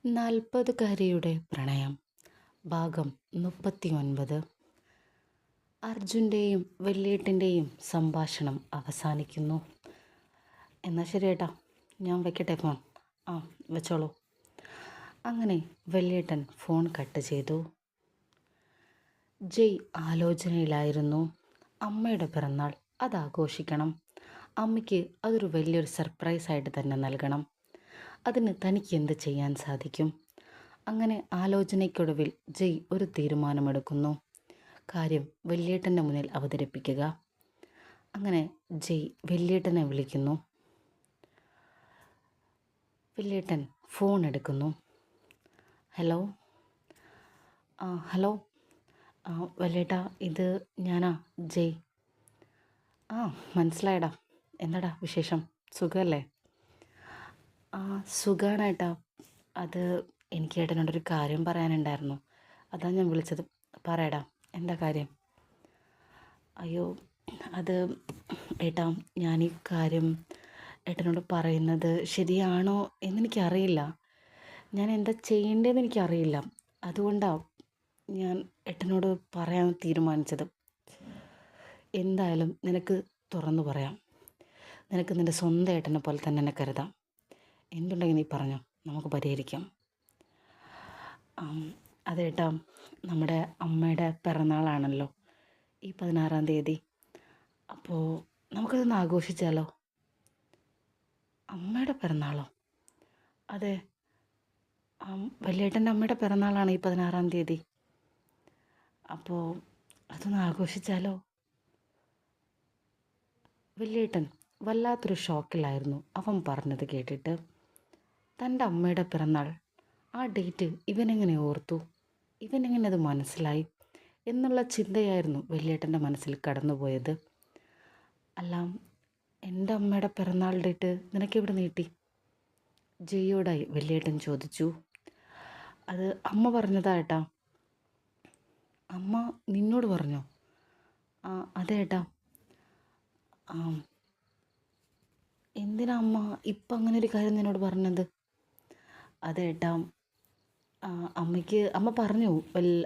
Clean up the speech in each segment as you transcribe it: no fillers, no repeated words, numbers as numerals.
നാൽപ്പതുകാരിയുടെ പ്രണയം ഭാഗം 39. അർജുൻ്റെയും വല്യേട്ടൻ്റെയും സംഭാഷണം അവസാനിക്കുന്നു. എന്നാൽ ശരി ഏട്ടാ, ഞാൻ വെക്കട്ടെ ഫോൺ. ആ, വെച്ചോളൂ. അങ്ങനെ വല്യേട്ടൻ ഫോൺ കട്ട് ചെയ്തു. ജയ് ആലോചനയിലായിരുന്നു. അമ്മയുടെ പിറന്നാൾ അതാഘോഷിക്കണം. അമ്മയ്ക്ക് അതൊരു വലിയൊരു സർപ്രൈസായിട്ട് തന്നെ നൽകണം. അതിന് തനിക്ക് എന്ത് ചെയ്യാൻ സാധിക്കും? അങ്ങനെ ആലോചനയ്ക്കൊടുവിൽ ജയ് ഒരു തീരുമാനമെടുക്കുന്നു. കാര്യം വല്യേട്ടൻ്റെ മുന്നിൽ അവതരിപ്പിക്കുക. അങ്ങനെ ജയ് വല്യേട്ടനെ വിളിക്കുന്നു. വല്യേട്ടൻ ഫോൺ എടുക്കുന്നു. ഹലോ. ഹലോ വല്യേട്ടാ, ഇത് ഞാനാ, ജയ്. മനസ്സിലായടാ. എന്താടാ വിശേഷം? സുഖമല്ലേ? സുഖാണേട്ടാ. അത് എനിക്ക് ഏട്ടനോടൊരു കാര്യം പറയാനുണ്ടായിരുന്നു. അതാ ഞാൻ വിളിച്ചത്. പറയടാ, എന്താ കാര്യം? അയ്യോ, അത് ഏട്ടാ, ഞാൻ ഈ കാര്യം ഏട്ടനോട് പറയുന്നത് ശരിയാണോ എന്നെനിക്കറിയില്ല. ഞാൻ എന്താ ചെയ്യേണ്ടതെന്ന് എനിക്കറിയില്ല. അതുകൊണ്ടാണ് ഞാൻ ഏട്ടനോട് പറയാൻ തീരുമാനിച്ചത്. എന്തായാലും നിനക്ക് തുറന്നു പറയാം. നിനക്ക് നിൻ്റെ സ്വന്തം ഏട്ടനെ പോലെ തന്നെ എന്നെ കരുതാം. എന്തുണ്ടെങ്കിൽ നീ പറഞ്ഞോ, നമുക്ക് പരിഹരിക്കാം. അതേട്ടാ, നമ്മുടെ അമ്മയുടെ പിറന്നാളാണല്ലോ ഈ 16-ാം തീയതി. അപ്പോൾ നമുക്കതൊന്ന് ആഘോഷിച്ചാലോ? അമ്മയുടെ പിറന്നാളോ? അതെ, വല്യേട്ടൻ്റെ അമ്മയുടെ പിറന്നാളാണ് ഈ 16-ാം തീയതി. അപ്പോൾ അതൊന്ന് ആഘോഷിച്ചാലോ? വല്യേട്ടൻ വല്ലാത്തൊരു ഷോക്കിലായിരുന്നു അവൻ പറഞ്ഞത് കേട്ടിട്ട്. തൻ്റെ അമ്മയുടെ പിറന്നാൾ, ആ ഡേറ്റ് ഇവനെങ്ങനെ ഓർത്തു? ഇവനെങ്ങനെ അത് മനസ്സിലായി എന്നുള്ള ചിന്തയായിരുന്നു വല്യേട്ടൻ്റെ മനസ്സിൽ കടന്നുപോയത്. അല്ല, എൻ്റെ അമ്മയുടെ പിറന്നാൾ ഡേറ്റ് നിനക്കെവിടെ നീട്ടി? ജയ്യോടായി വല്യേട്ടൻ ചോദിച്ചു. അത് അമ്മ പറഞ്ഞതാ ഏട്ടാ. അമ്മ നിന്നോട് പറഞ്ഞോ? അതെ ഏട്ടാ. എന്തിനാ അമ്മ ഇപ്പം അങ്ങനെ ഒരു കാര്യം നിന്നോട് പറഞ്ഞത്? അതേട്ടാ, അമ്മ പറഞ്ഞു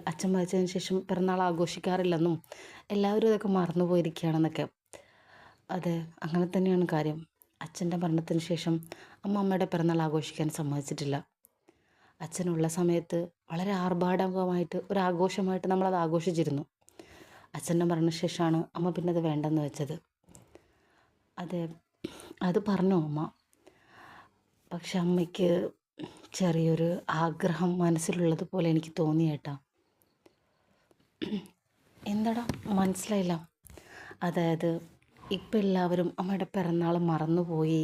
അച്ഛൻ മരിച്ചതിന് ശേഷം പിറന്നാൾ ആഘോഷിക്കാറില്ലെന്നും എല്ലാവരും ഇതൊക്കെ മറന്നു പോയിരിക്കുകയാണെന്നൊക്കെ. അതെ, അങ്ങനെ തന്നെയാണ് കാര്യം. അച്ഛൻ്റെ മരണത്തിന് ശേഷം അമ്മയുടെ പിറന്നാൾ ആഘോഷിക്കാൻ സമ്മതിച്ചിട്ടില്ല. അച്ഛനുള്ള സമയത്ത് വളരെ ആർഭാടകമായിട്ട് ഒരു ആഘോഷമായിട്ട് നമ്മളത് ആഘോഷിച്ചിരുന്നു. അച്ഛൻ്റെ മരണശേഷമാണ് അമ്മ പിന്നെ അത് വേണ്ടെന്ന് വെച്ചത്. അതെ, അത് പറഞ്ഞു അമ്മ. പക്ഷെ അമ്മയ്ക്ക് ചെറിയൊരു ആഗ്രഹം മനസ്സിലുള്ളതുപോലെ എനിക്ക് തോന്നിയേട്ടാ. എന്താടാ, മനസ്സിലായില്ല? അതായത് ഇപ്പം എല്ലാവരും അമ്മയുടെ പിറന്നാൾ മറന്നുപോയി,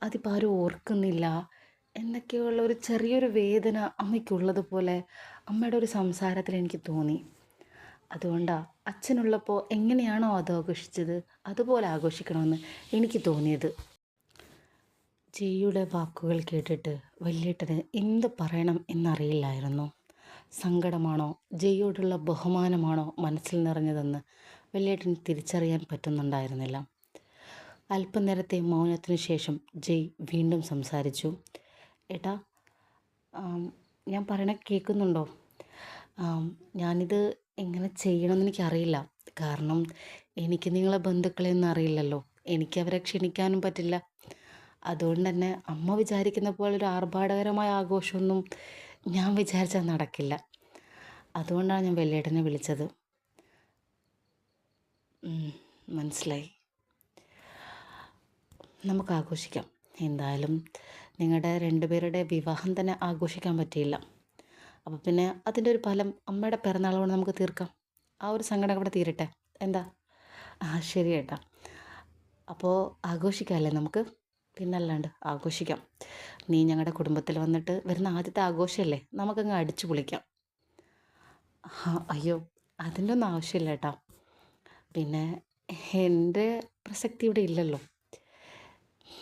അതിപ്പോൾ ആരും ഓർക്കുന്നില്ല എന്നൊക്കെയുള്ള ഒരു ചെറിയൊരു വേദന അമ്മയ്ക്കുള്ളതുപോലെ അമ്മയുടെ ഒരു സംസാരത്തിൽ എനിക്ക് തോന്നി. അതുകൊണ്ടാണ് അച്ഛനുള്ളപ്പോൾ എങ്ങനെയാണോ അത് ആഘോഷിച്ചത് അതുപോലെ ആഘോഷിക്കണമെന്ന് എനിക്ക് തോന്നിയത്. ജയ്യുടെ വാക്കുകൾ കേട്ടിട്ട് വല്യേട്ടന് എന്ത് പറയണം എന്നറിയില്ലായിരുന്നു. സങ്കടമാണോ ജയ്യോടുള്ള ബഹുമാനമാണോ മനസ്സിൽ നിറഞ്ഞതെന്ന് വല്യേട്ടന് തിരിച്ചറിയാൻ പറ്റുന്നുണ്ടായിരുന്നില്ല. അല്പനേരത്തെ മൗനത്തിനു ശേഷം ജയ് വീണ്ടും സംസാരിച്ചു. ഏട്ടാ, ഞാൻ പറയണ കേൾക്കുന്നുണ്ടോ? ഞാനിത് എങ്ങനെ ചെയ്യണമെന്ന് എനിക്കറിയില്ല. കാരണം എനിക്ക് നിങ്ങളെ ബന്ധുക്കളെയൊന്നും അറിയില്ലല്ലോ. എനിക്കവരെ ക്ഷണിക്കാനും പറ്റില്ല. അതുകൊണ്ട് തന്നെ അമ്മ വിചാരിക്കുന്ന പോലെ ഒരു ആർഭാടകരമായ ആഘോഷമൊന്നും ഞാൻ വിചാരിച്ചാൽ നടക്കില്ല. അതുകൊണ്ടാണ് ഞാൻ വല്യേട്ടനെ വിളിച്ചത്. മനസ്സിലായി. നമുക്ക് ആഘോഷിക്കാം. എന്തായാലും നിങ്ങളുടെ രണ്ടുപേരുടെ വിവാഹം തന്നെ ആഘോഷിക്കാൻ പറ്റിയില്ല. അപ്പോൾ പിന്നെ അതിൻ്റെ ഒരു ഫലം അമ്മയുടെ പിറന്നാൾ കൊണ്ട് നമുക്ക് തീർക്കാം. ആ ഒരു സങ്കടം അവിടെ തീരട്ടെ. എന്താ? ശരി ഏട്ടാ. അപ്പോൾ ആഘോഷിക്കാമല്ലേ നമുക്ക്? പിന്നല്ലാണ്ട് ആഘോഷിക്കാം. നീ ഞങ്ങളുടെ കുടുംബത്തിൽ വന്നിട്ട് വരുന്ന ആദ്യത്തെ ആഘോഷമല്ലേ, നമുക്കങ്ങ് അടിച്ചു പൊളിക്കാം. അയ്യോ, അതിൻ്റെ ഒന്നും ആവശ്യമില്ല ഏട്ടാ. പിന്നെ എൻ്റെ പ്രസക്തി ഇവിടെ ഇല്ലല്ലോ.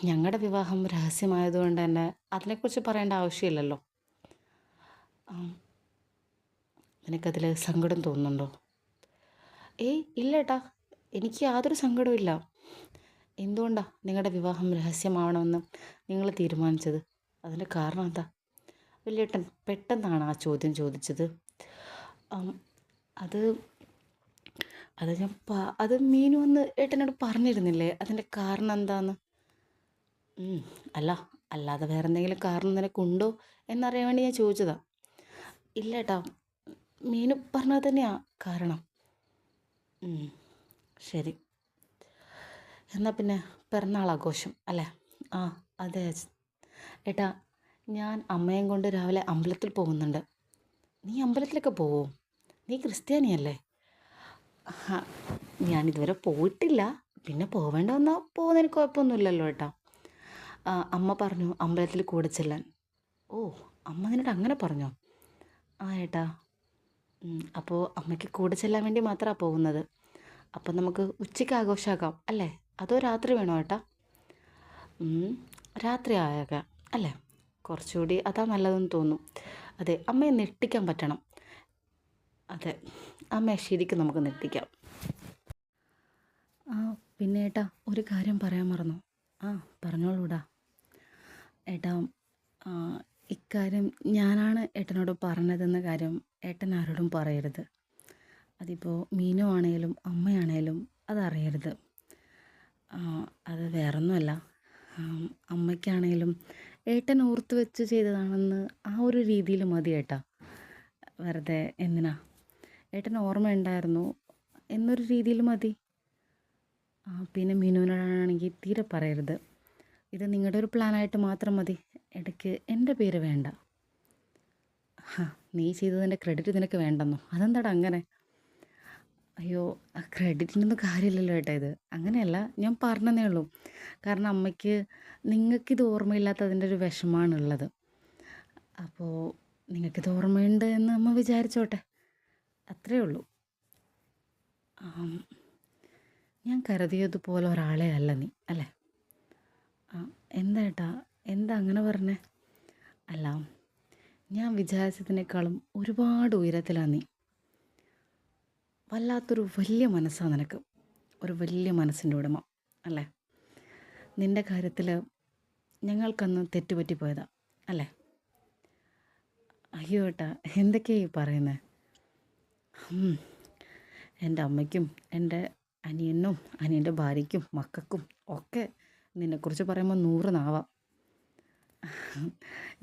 ഞങ്ങളുടെ വിവാഹം രഹസ്യമായതുകൊണ്ട് തന്നെ അതിനെക്കുറിച്ച് പറയേണ്ട ആവശ്യമില്ലല്ലോ. നിനക്കതിൽ സങ്കടം തോന്നുന്നുണ്ടോ? ഇല്ല ഏട്ടാ, എനിക്ക് യാതൊരു സങ്കടവും ഇല്ല. എന്തുകൊണ്ടാണ് നിങ്ങളുടെ വിവാഹം രഹസ്യമാവണമെന്ന് നിങ്ങൾ തീരുമാനിച്ചത്? അതിൻ്റെ കാരണം എന്താ? വലിയേട്ടൻ പെട്ടെന്നാണ് ആ ചോദ്യം ചോദിച്ചത്. ആം, അത് അത് മീനു വന്ന് ഏട്ടനോട് പറഞ്ഞിരുന്നില്ലേ അതിൻ്റെ കാരണം എന്താന്ന്? ഉം, അല്ല, അല്ലാതെ വേറെ എന്തെങ്കിലും കാരണം നിനക്കുണ്ടോ എന്നറിയാൻ വേണ്ടി ഞാൻ ചോദിച്ചതാ. ഇല്ല ഏട്ടാ, മീനു പറഞ്ഞത് തന്നെയാ കാരണം. ഉം, ശരി. എന്നാൽ പിന്നെ പിറന്നാൾ ആഘോഷം അല്ലേ? ആ, അതെ ഏട്ടാ, ഞാൻ അമ്മയും കൊണ്ട് രാവിലെ അമ്പലത്തിൽ പോകുന്നുണ്ട്. നീ അമ്പലത്തിലൊക്കെ പോവോ? നീ ക്രിസ്ത്യാനിയല്ലേ? ആ, ഞാനിതുവരെ പോയിട്ടില്ല. പിന്നെ പോവേണ്ട വന്നാൽ പോകുന്നതിന് കുഴപ്പമൊന്നുമില്ലല്ലോ ഏട്ടാ. അമ്മ പറഞ്ഞു അമ്പലത്തിൽ കൂടെ ചെല്ലാൻ. ഓ, അമ്മ നിന്നോട് അങ്ങനെ പറഞ്ഞോ? ആ ഏട്ടാ. അപ്പോൾ അമ്മയ്ക്ക് കൂടെ ചെല്ലാൻ വേണ്ടി മാത്രമാണ് പോകുന്നത്. അപ്പം നമുക്ക് ഉച്ചയ്ക്ക് ആഘോഷമാക്കാം അല്ലേ? അതോ രാത്രി വേണോ ഏട്ടാ? രാത്രി ആയേക്കാം അല്ലേ? കുറച്ചുകൂടി അതാ നല്ലതെന്ന് തോന്നും. അതെ, അമ്മയെ നെട്ടിക്കാൻ പറ്റണം. അതെ, അമ്മയെ ശരിക്കും നമുക്ക് നെട്ടിക്കാം. ആ, പിന്നെ ഏട്ടാ, ഒരു കാര്യം പറയാൻ മറന്നു. ആ, പറഞ്ഞോളൂടാ ഏട്ടാ. ആ, ഇക്കാര്യം ഞാനാണ് ഏട്ടനോട് പറഞ്ഞതെന്ന കാര്യം ഏട്ടൻ ആരോടും പറയരുത്. അതിപ്പോൾ മീനു ആണേലും അമ്മയാണേലും അതറിയരുത്. അത് വേറൊന്നുമല്ല, അമ്മയ്ക്കാണേലും ഏട്ടൻ ഓർത്ത് വെച്ച് ചെയ്തതാണെന്ന് ആ ഒരു രീതിയിൽ മതി ഏട്ടാ. വെറുതെ എന്തിനാ? ഏട്ടന് ഓർമ്മയുണ്ടായിരുന്നു എന്നൊരു രീതിയിൽ മതി. പിന്നെ മീനുവിനോടാണെങ്കിൽ തീരെ പറയരുത്. ഇത് നിങ്ങളുടെ ഒരു പ്ലാനായിട്ട് മാത്രം മതി. ഇടയ്ക്ക് എൻ്റെ പേര് വേണ്ട. നീ ചെയ്തതിൻ്റെ ക്രെഡിറ്റ് നിനക്ക് വേണ്ടെന്നോ? അതെന്താടാ അങ്ങനെ? അയ്യോ, ആ ക്രെഡിറ്റിനൊന്നും കാര്യമില്ലല്ലോ ഏട്ടാ. ഇത് അങ്ങനെയല്ല, ഞാൻ പറഞ്ഞതേ ഉള്ളൂ. കാരണം അമ്മയ്ക്ക് നിങ്ങൾക്കിത് ഓർമ്മയില്ലാത്തതിൻ്റെ ഒരു വിഷമാണുള്ളത്. അപ്പോൾ നിങ്ങൾക്കിത് ഓർമ്മയുണ്ട് എന്ന് അമ്മ വിചാരിച്ചോട്ടെ, അത്രയേ ഉള്ളൂ. ഞാൻ കരുതിയതുപോലെ ഒരാളെ അല്ല നീ, അല്ലേ? എന്താ ഏട്ടാ, എന്താ അങ്ങനെ പറഞ്ഞേ? അല്ല, ഞാൻ വിചാരിച്ചതിനേക്കാളും ഒരുപാട് ഉയരത്തിലാണ് നീ. വല്ലാത്തൊരു വലിയ മനസ്സാണ് നിനക്ക്, ഒരു വലിയ മനസ്സിൻ്റെ ഉടമ അല്ലേ? നിൻ്റെ കാര്യത്തിൽ ഞങ്ങൾക്കന്ന് തെറ്റുപറ്റിപ്പോയതാ അല്ലേ? അയ്യോ ഏട്ടാ, എന്തൊക്കെയാ ഈ പറയുന്നത്? എൻ്റെ അമ്മയ്ക്കും എൻ്റെ അനിയനും അനിയൻ്റെ ഭാര്യയ്ക്കും മക്കൾക്കും ഒക്കെ നിന്നെക്കുറിച്ച് പറയുമ്പോൾ 100 നാവാം.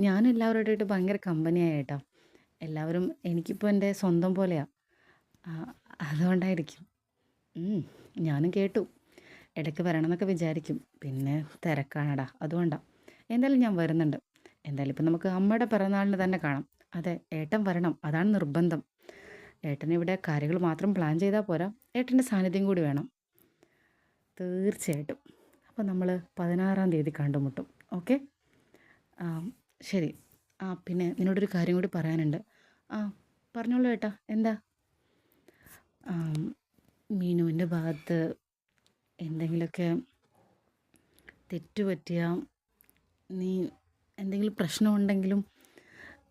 ഞാൻ എല്ലാവരോടായിട്ട് ഭയങ്കര കമ്പനിയായ ഏട്ടാ. എല്ലാവരും എനിക്കിപ്പോൾ എൻ്റെ സ്വന്തം പോലെയാണ്. അതുകൊണ്ടായിരിക്കും. ഞാനും കേട്ടു. ഇടയ്ക്ക് വരണമെന്നൊക്കെ വിചാരിക്കും, പിന്നെ തിരക്കാണടാ, അതുകൊണ്ടാണ്. എന്തായാലും ഞാൻ വരുന്നുണ്ട്. എന്തായാലും ഇപ്പം നമുക്ക് അമ്മയുടെ പിറന്നാളിന് തന്നെ കാണാം. അതെ, ഏട്ടൻ വരണം, അതാണ് നിർബന്ധം. ഏട്ടനിവിടെ കാര്യങ്ങൾ മാത്രം പ്ലാൻ ചെയ്താൽ പോരാ, ഏട്ടൻ്റെ സാന്നിധ്യം കൂടി വേണം. തീർച്ചയായിട്ടും. അപ്പോൾ നമ്മൾ 16-ാം തീയതി കണ്ടുമുട്ടും. ഓക്കെ? ശരി. പിന്നെ നിന്നോടൊരു കാര്യം കൂടി പറയാനുണ്ട്. പറഞ്ഞോളൂ ഏട്ടാ, എന്താ? മീനുവിൻ്റെ ഭാഗത്ത് എന്തെങ്കിലുമൊക്കെ തെറ്റുപറ്റിയ, നീ എന്തെങ്കിലും പ്രശ്നമുണ്ടെങ്കിലും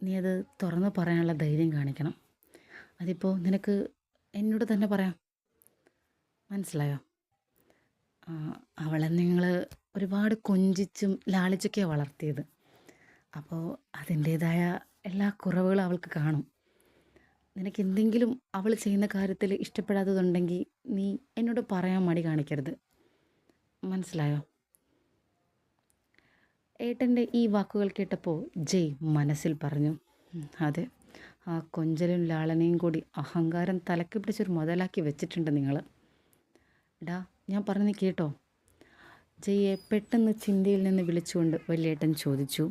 നീ അത് തുറന്ന് പറയാനുള്ള ധൈര്യം കാണിക്കണം. അതിപ്പോൾ നിനക്ക് എന്നോട് തന്നെ പറയാം. മനസ്സിലായോ? അവളെ നിങ്ങൾ ഒരുപാട് കൊഞ്ചിച്ചും ലാളിച്ചൊക്കെയാണ് വളർത്തിയത്. അപ്പോൾ അതിൻ്റേതായ എല്ലാ കുറവുകളും അവൾക്ക് കാണും. നിനക്ക് എന്തെങ്കിലും അവൾ ചെയ്യുന്ന കാര്യത്തിൽ ഇഷ്ടപ്പെടാത്തതുണ്ടെങ്കിൽ നീ എന്നോട് പറയാൻ മടി കാണിക്കരുത്. മനസ്സിലായോ? ഏട്ടൻ്റെ ഈ വാക്കുകൾ കേട്ടപ്പോൾ ജയ് മനസ്സിൽ പറഞ്ഞു, അതെ, ആ കൊഞ്ചലും ലാളനയും കൂടി അഹങ്കാരം തലക്ക് പിടിച്ചൊരു മുതലാക്കി വെച്ചിട്ടുണ്ട് നിങ്ങൾ. ഡാ, ഞാൻ പറഞ്ഞു കേട്ടോ? ജയ്യെ പെട്ടെന്ന് ചിന്തയിൽ നിന്ന് വിളിച്ചുകൊണ്ട് വലിയേട്ടൻ ചോദിച്ചു.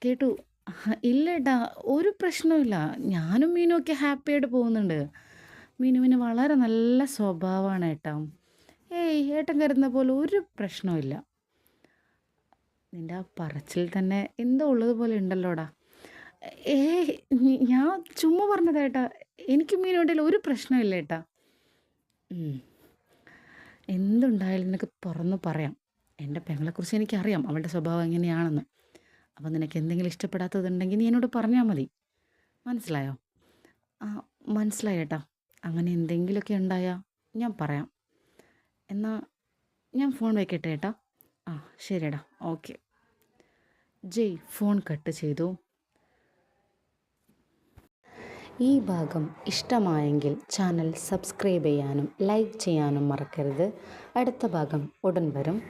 കേട്ടു. ഇല്ല ഏട്ടാ, ഒരു പ്രശ്നമില്ല. ഞാനും മീനുമൊക്കെ ഹാപ്പിയായിട്ട് പോകുന്നുണ്ട്. മീനുവിന് വളരെ നല്ല സ്വഭാവമാണ് ഏട്ടാ. ഏട്ടൻ കരുതുന്ന പോലെ ഒരു പ്രശ്നമില്ല. നിൻ്റെ ആ പറച്ചിൽ തന്നെ എന്തോ ഉള്ളതുപോലെ ഉണ്ടല്ലോടാ. ഞാൻ ചുമ്മാ പറഞ്ഞതേട്ടാ. എനിക്ക് മീനുണ്ടെങ്കിൽ ഒരു പ്രശ്നമില്ല ഏട്ടാ. എന്തുണ്ടായാലും നിനക്ക് തുറന്ന് പറയാം. എൻ്റെ പെങ്ങളെക്കുറിച്ച് എനിക്കറിയാം, അവളുടെ സ്വഭാവം എങ്ങനെയാണെന്ന്. അപ്പോൾ നിനക്ക് എന്തെങ്കിലും ഇഷ്ടപ്പെടാത്തതുണ്ടെങ്കിൽ നീ എന്നോട് പറഞ്ഞാൽ മതി. മനസ്സിലായോ? മനസ്സിലായി ഏട്ടാ. അങ്ങനെ എന്തെങ്കിലുമൊക്കെ ഉണ്ടായാൽ ഞാൻ പറയാം. എന്നാൽ ഞാൻ ഫോൺ വയ്ക്കട്ടെ ഏട്ടാ? ശരിയെടാ, ഓക്കെ. ജയ് ഫോൺ കട്ട് ചെയ്തു. ഈ ഭാഗം ഇഷ്ടമായെങ്കിൽ ചാനൽ സബ്സ്ക്രൈബ് ചെയ്യാനും ലൈക്ക് ചെയ്യാനും മറക്കരുത്. അടുത്ത ഭാഗം ഉടൻ വരും.